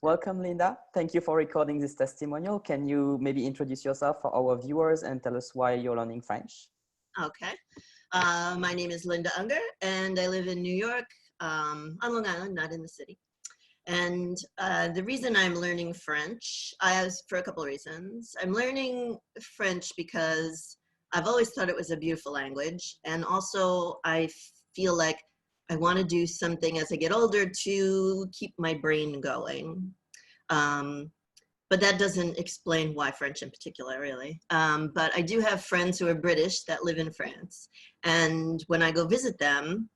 Welcome, Linda. Thank you for recording this testimonial. Can you maybe introduce yourself for our viewers and tell us why you're learning French? Okay. My name is Linda Unger, and I live in New York, on Long Island, not in the city. And the reason I'm learning French, for a couple of reasons. I'm learning French because I've always thought it was a beautiful language. And also I feel like I want to do something as I get older to keep my brain going. But that doesn't explain why French in particular, really. But I do have friends who are British that live in France. And when I go visit them,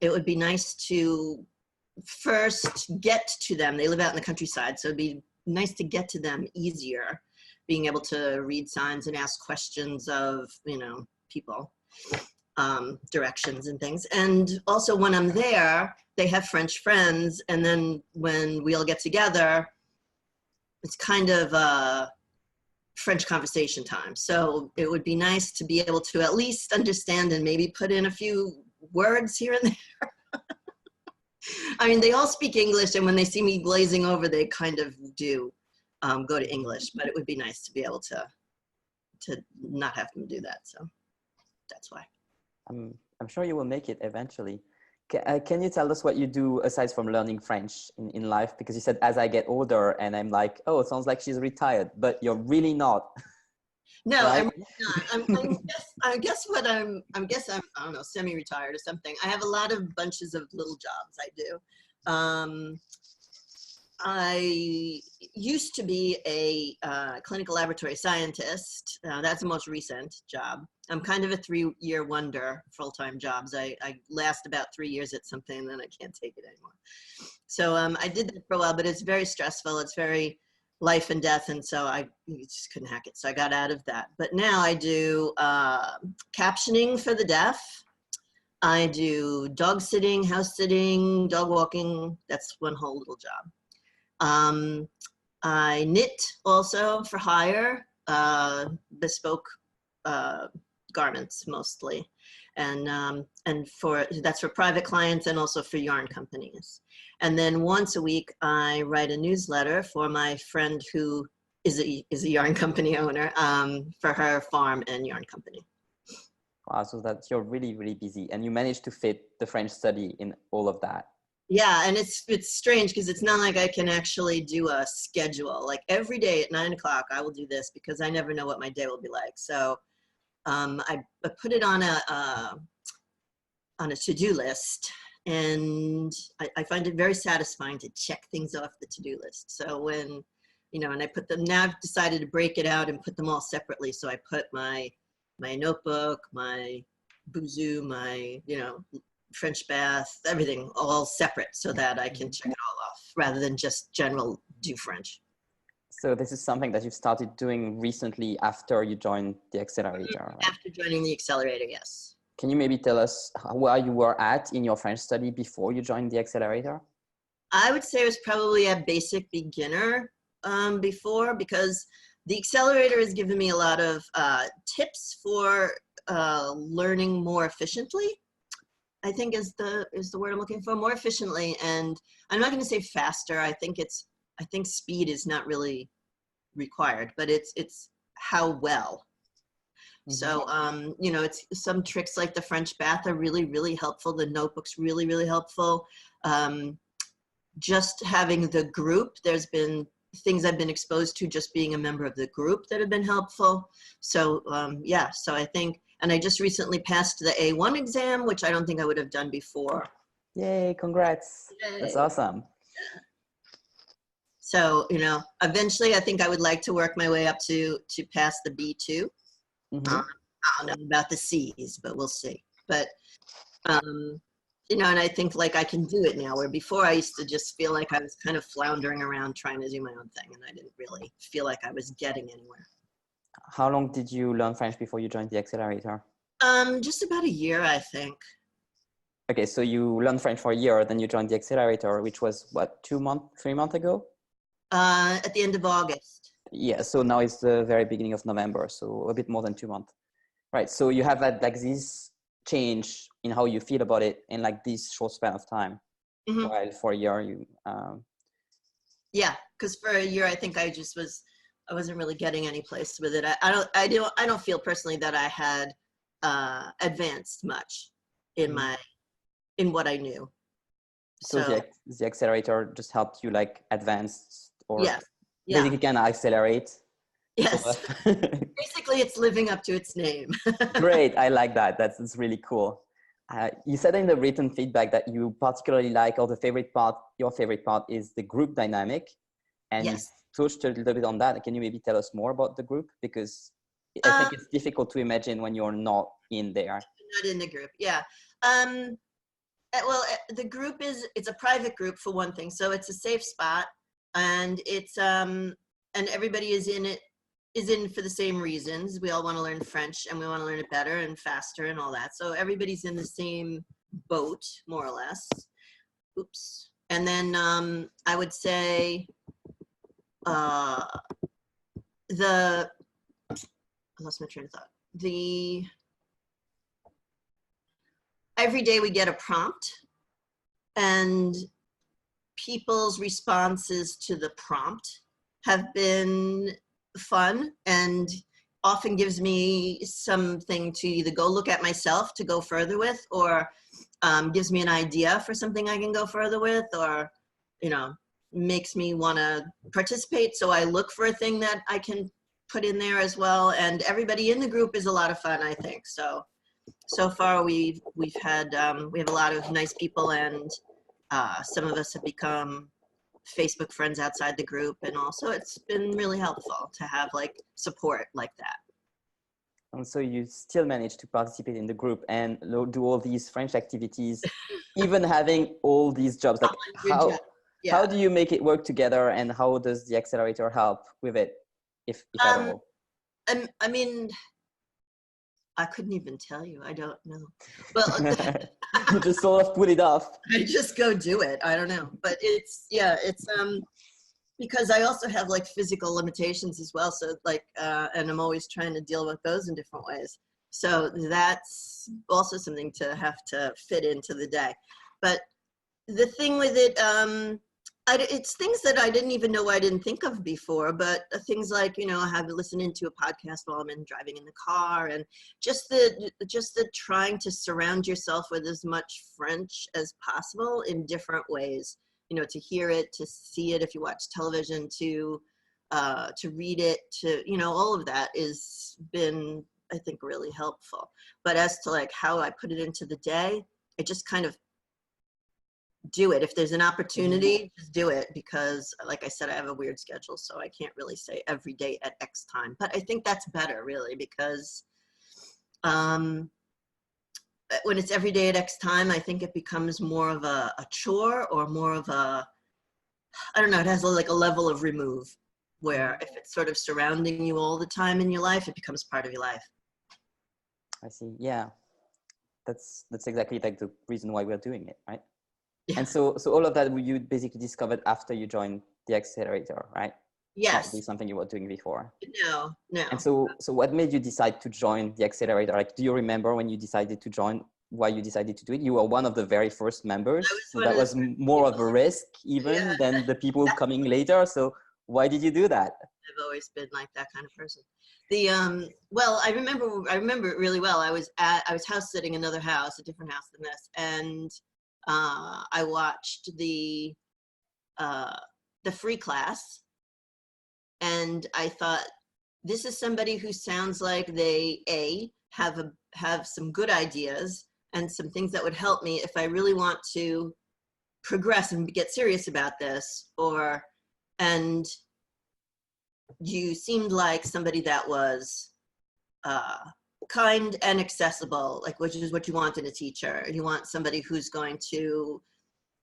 it would be nice to first get to them. They live out in the countryside, so it'd be nice to get to them easier, being able to read signs and ask questions of, people, directions and things. And also when I'm there, they have French friends. And then when we all get together, it's kind of a French conversation time. So it would be nice to be able to at least understand and maybe put in a few words here and there. I mean, they all speak English, and when they see me glazing over, they kind of do go to English, but it would be nice to be able to not have them do that. So that's why. I'm sure you will make it eventually. Can you tell us what you do aside from learning French in life? Because you said, as I get older, and I'm like, oh, it sounds like she's retired, but you're really not. No, right? I'm not. I guess I don't know, semi-retired or something. I have a lot of bunches of little jobs I do. I used to be a clinical laboratory scientist. That's the most recent job. I'm kind of a 3-year wonder, full-time jobs. I last about 3 years at something, and then I can't take it anymore. So I did that for a while, but it's very stressful. It's very life and death, and so I just couldn't hack it. So I got out of that. But now I do captioning for the deaf. I do dog sitting, house sitting, dog walking. That's one whole little job. I knit also for hire, bespoke garments mostly, and that's for private clients and also for yarn companies. And then once a week I write a newsletter for my friend who is a yarn company owner, for her farm and yarn company. Wow, so that you're really, really busy, and you managed to fit the French study in all of that. Yeah, and it's strange because it's not like I can actually do a schedule. Like every day at 9 o'clock, I will do this because I never know what my day will be like. So I put it on a to-do list, and I find it very satisfying to check things off the to-do list. So when, and I put them, now I've decided to break it out and put them all separately. So I put my notebook, my boozoo, my, French bath, everything all separate so that I can check it all off rather than just general do French. So this is something that you've started doing recently after you joined the Accelerator, right? After joining the Accelerator, yes. Can you maybe tell us where you were at in your French study before you joined the Accelerator? I would say it was probably a basic beginner before, because the Accelerator has given me a lot of tips for learning more efficiently. I think is the word I'm looking for, more efficiently. And I'm not going to say faster. I think speed is not really required, but it's how well. Mm-hmm. So, it's some tricks like the French bath are really, really helpful. The notebook's really, really helpful. Just having the group, there's been things I've been exposed to just being a member of the group that have been helpful. So, yeah, so I think, and I just recently passed the A1 exam, which I don't think I would have done before. Yay, congrats. Yay. That's awesome. Yeah. So, eventually I think I would like to work my way up to pass the B2. Mm-hmm. I don't know about the C's, but we'll see. But, and I think like I can do it now, where before I used to just feel like I was kind of floundering around trying to do my own thing, and I didn't really feel like I was getting anywhere. How long did you learn French before you joined the Accelerator? Just about a year, I think. Okay, so you learned French for a year, then you joined the Accelerator, which was what, 3 months ago? At the end of August. Yeah, so now it's the very beginning of November, so a bit more than 2 months. Right, so you have had like this change in how you feel about it in like this short span of time. Mm-hmm. While for a year you Yeah, because for a year, I think I wasn't really getting any place with it. I don't feel personally that I had advanced much in Mhm. in what I knew. So So the accelerator just helped you like advance or yes, yeah, basically kind of accelerate sort yes. of. Basically, it's living up to its name. Great, I like that. That's really cool. You said in the written feedback that you particularly like, or the favorite part, your favorite part is the group dynamic, and you Yes. touched a little bit on that. Can you maybe tell us more about the group? Because I Um, think it's difficult to imagine when you're not in there. not in the group. Yeah. Um, well, the group it's a private group for one thing, so it's a safe spot, and it's and everybody is in for the same reasons. We all want to learn French, and we want to learn it better and faster and all that. So everybody's in the same boat, more or less. Oops. And then I would say uh, the I lost my train of thought. The every day we get a prompt, and people's responses to the prompt have been fun and often gives me something to either go look at myself to go further with, or gives me an idea for something I can go further with, or, you know, makes me want to participate. So I look for a thing that I can put in there as well. And everybody in the group is a lot of fun, I think. So far we've had, we have a lot of nice people, and some of us have become Facebook friends outside the group, and also it's been really helpful to have like support like that. And so you still manage to participate in the group and do all these French activities, even having all these jobs. Like Good job. how Yeah. do you make it work together, and how does the accelerator help with it, if at Um, all? I mean, I couldn't even tell you. I don't know. Well, You just sort of put it off. I just go do it. I don't know, but yeah, it's because I also have like physical limitations as well. So like, and I'm always trying to deal with those in different ways. So that's also something to have to fit into the day. But the thing with it, it's things that I didn't even know I didn't think of before, but things like, you know, I have listening to a podcast while I'm driving in the car, and just the trying to surround yourself with as much French as possible in different ways, you know, to hear it, to see it if you watch television, to read it, to, you know, all of that is been, I think, really helpful. But as to like how I put it into the day, it just kind of do it. If there's an opportunity, just do it, because like I said, I have a weird schedule, so I can't really say every day at X time. But I think that's better, really, because um, when it's every day at X time, I think it becomes more of a chore, or more of a, I don't know, it has like a level of remove, where if it's sort of surrounding you all the time in your life, it becomes part of your life. I see. Yeah, that's exactly like the reason why we're doing it, right? Yeah. And so all of that you basically discovered after you joined the accelerator, right? It's not really Yes. something you were doing before. No, no. And so what made you decide to join the accelerator? Like, do you remember when you decided to join, why you decided to do it? You were one of the very first I members. was So one that of the was first more of people. a risk Yeah. even than the people coming later. So why did you do that? I've always been like that kind of person. The well, I remember it really well. I was house sitting another house, a different house than this, and I watched uh, the free class, and I thought, this is somebody who sounds like they have some good ideas and some things that would help me if I really want to progress and get serious about this, or and you seemed like somebody that was uh, kind and accessible, like, which is what you want in a teacher. You want somebody who's going to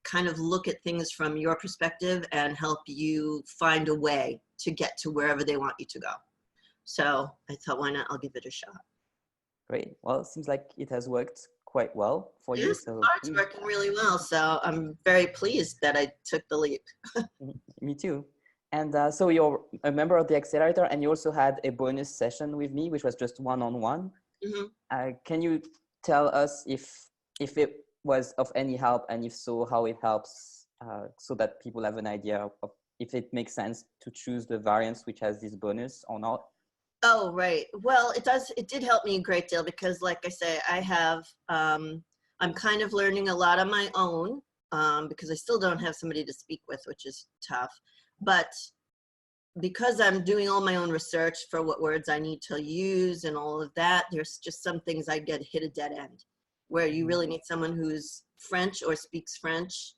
kind of look at things from your perspective and help you find a way to get to wherever they want you to go. So I thought, why not? I'll give it a shot. Great. Well, it seems like it has worked quite well for you. Yes, so So far it's working really well. So I'm very pleased that I took the leap. me too. And so you're a member of the accelerator, and you also had a bonus session with me, which was just one-on-one. Mm-hmm. Can you tell us if it was of any help, and if so, how it helps, so that people have an idea of if it makes sense to choose the variance which has this bonus or not? Oh, right. Well, it did help me a great deal because like I say, I have, I'm kind of learning a lot on my own because I still don't have somebody to speak with, which is tough. But because I'm doing all my own research for what words I need to use and all of that, there's just some things I get hit a dead end where you really need someone who's French or speaks French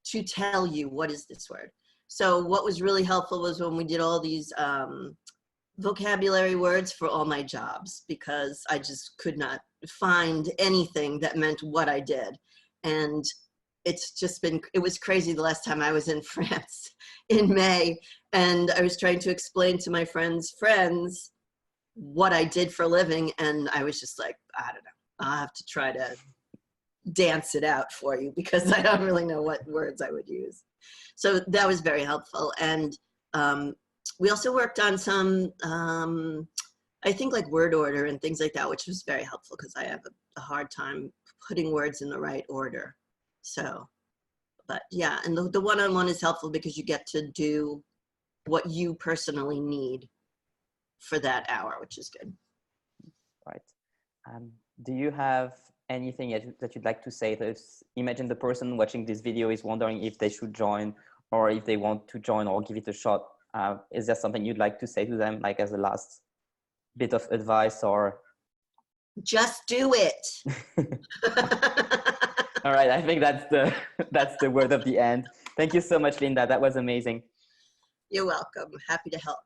to tell you what is this word. So what was really helpful was when we did all these vocabulary words for all my jobs, because I just could not find anything that meant what I did. And it was crazy the last time I was in France in May, and I was trying to explain to my friends' friends what I did for a living, and I was just like, I don't know, I'll have to try to dance it out for you because I don't really know what words I would use. So that was very helpful. And we also worked on some, I think like word order and things like that, which was very helpful because I have a hard time putting words in the right order. So, but yeah, and the one-on-one is helpful because you get to do what you personally need for that hour, which is good. Right. Do you have anything that you'd like to say? Imagine the person watching this video is wondering if they should join or if they want to join or give it a shot. Is there something you'd like to say to them, like as a last bit of advice or? Just do it. All right, I think that's the word of the end. Thank you so much, Linda. That was amazing. You're welcome. Happy to help.